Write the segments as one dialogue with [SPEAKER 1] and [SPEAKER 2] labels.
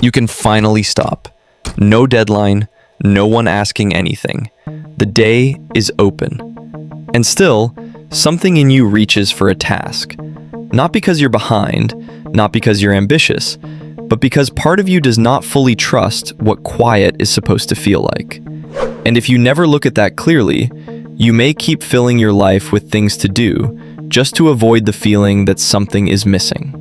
[SPEAKER 1] You can finally stop. No deadline, no one asking anything. The day is open. And still, something in you reaches for a task. Not because you're behind, not because you're ambitious, but because part of you does not fully trust what quiet is supposed to feel like. And if you never look at that clearly, you may keep filling your life with things to do just to avoid the feeling that something is missing.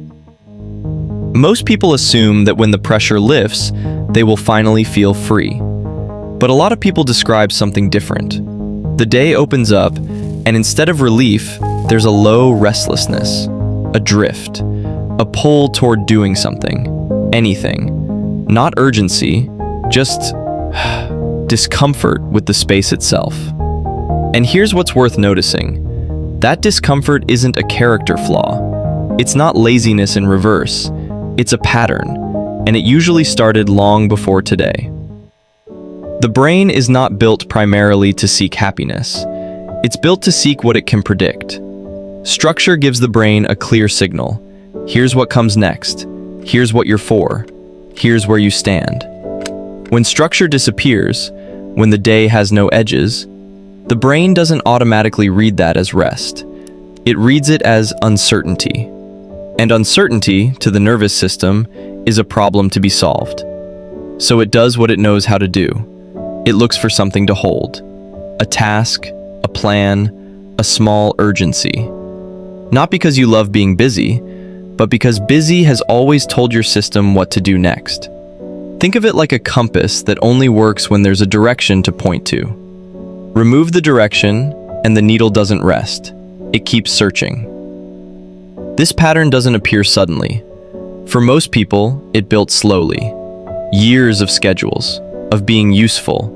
[SPEAKER 1] Most people assume that when the pressure lifts, they will finally feel free. But a lot of people describe something different. The day opens up, and instead of relief, there's a low restlessness, a drift, a pull toward doing something, anything. Not urgency, just discomfort with the space itself. And here's what's worth noticing. That discomfort isn't a character flaw. It's not laziness in reverse. It's a pattern, and it usually started long before today. The brain is not built primarily to seek happiness. It's built to seek what it can predict. Structure gives the brain a clear signal. Here's what comes next. Here's what you're for. Here's where you stand. When structure disappears, when the day has no edges, the brain doesn't automatically read that as rest. It reads it as uncertainty. And uncertainty, to the nervous system, is a problem to be solved. So it does what it knows how to do. It looks for something to hold. A task, a plan, a small urgency. Not because you love being busy, but because busy has always told your system what to do next. Think of it like a compass that only works when there's a direction to point to. Remove the direction, and the needle doesn't rest. It keeps searching. This pattern doesn't appear suddenly. For most people, it built slowly. Years of schedules, of being useful,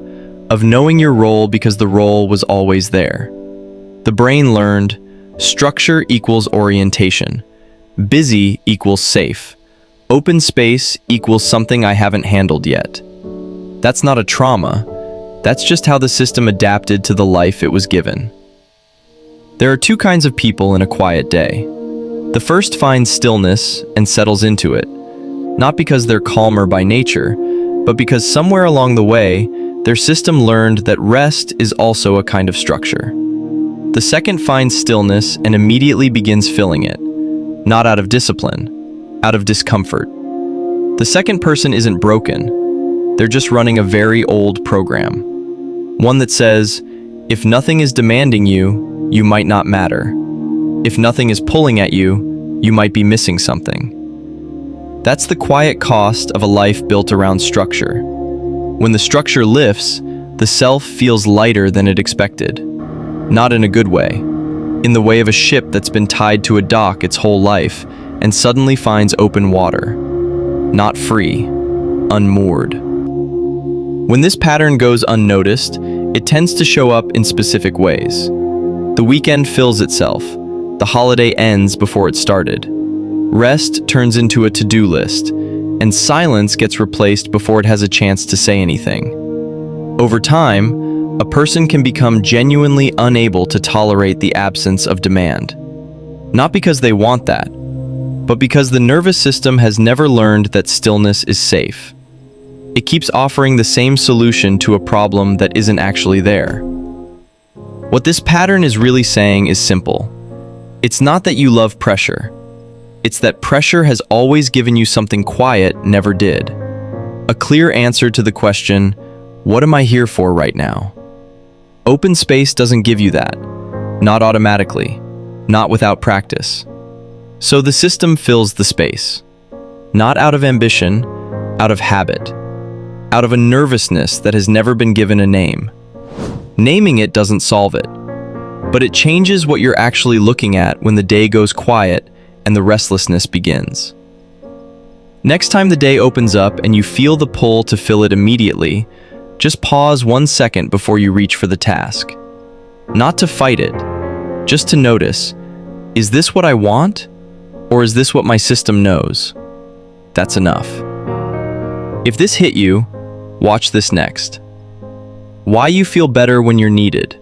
[SPEAKER 1] of knowing your role because the role was always there. The brain learned structure equals orientation, busy equals safe, open space equals something I haven't handled yet. That's not a trauma. That's just how the system adapted to the life it was given. There are two kinds of people in a quiet day. The first finds stillness and settles into it, not because they're calmer by nature, but because somewhere along the way, their system learned that rest is also a kind of structure. The second finds stillness and immediately begins filling it, not out of discipline, out of discomfort. The second person isn't broken. They're just running a very old program. One that says, if nothing is demanding you, you might not matter. If nothing is pulling at you, you might be missing something. That's the quiet cost of a life built around structure. When the structure lifts, the self feels lighter than it expected. Not in a good way. In the way of a ship that's been tied to a dock its whole life and suddenly finds open water. Not free, unmoored. When this pattern goes unnoticed, it tends to show up in specific ways. The weekend fills itself. The holiday ends before it started. Rest turns into a to-do list, and silence gets replaced before it has a chance to say anything. Over time, a person can become genuinely unable to tolerate the absence of demand. Not because they want that, but because the nervous system has never learned that stillness is safe. It keeps offering the same solution to a problem that isn't actually there. What this pattern is really saying is simple. It's not that you love pressure. It's that pressure has always given you something quiet never did. A clear answer to the question, what am I here for right now? Open space doesn't give you that. Not automatically. Not without practice. So the system fills the space. Not out of ambition, out of habit. Out of a nervousness that has never been given a name. Naming it doesn't solve it. But it changes what you're actually looking at when the day goes quiet and the restlessness begins. Next time the day opens up and you feel the pull to fill it immediately, just pause 1 second before you reach for the task. Not to fight it, just to notice, is this what I want? Or is this what my system knows? That's enough. If this hit you, watch this next. Why you feel better when you're needed.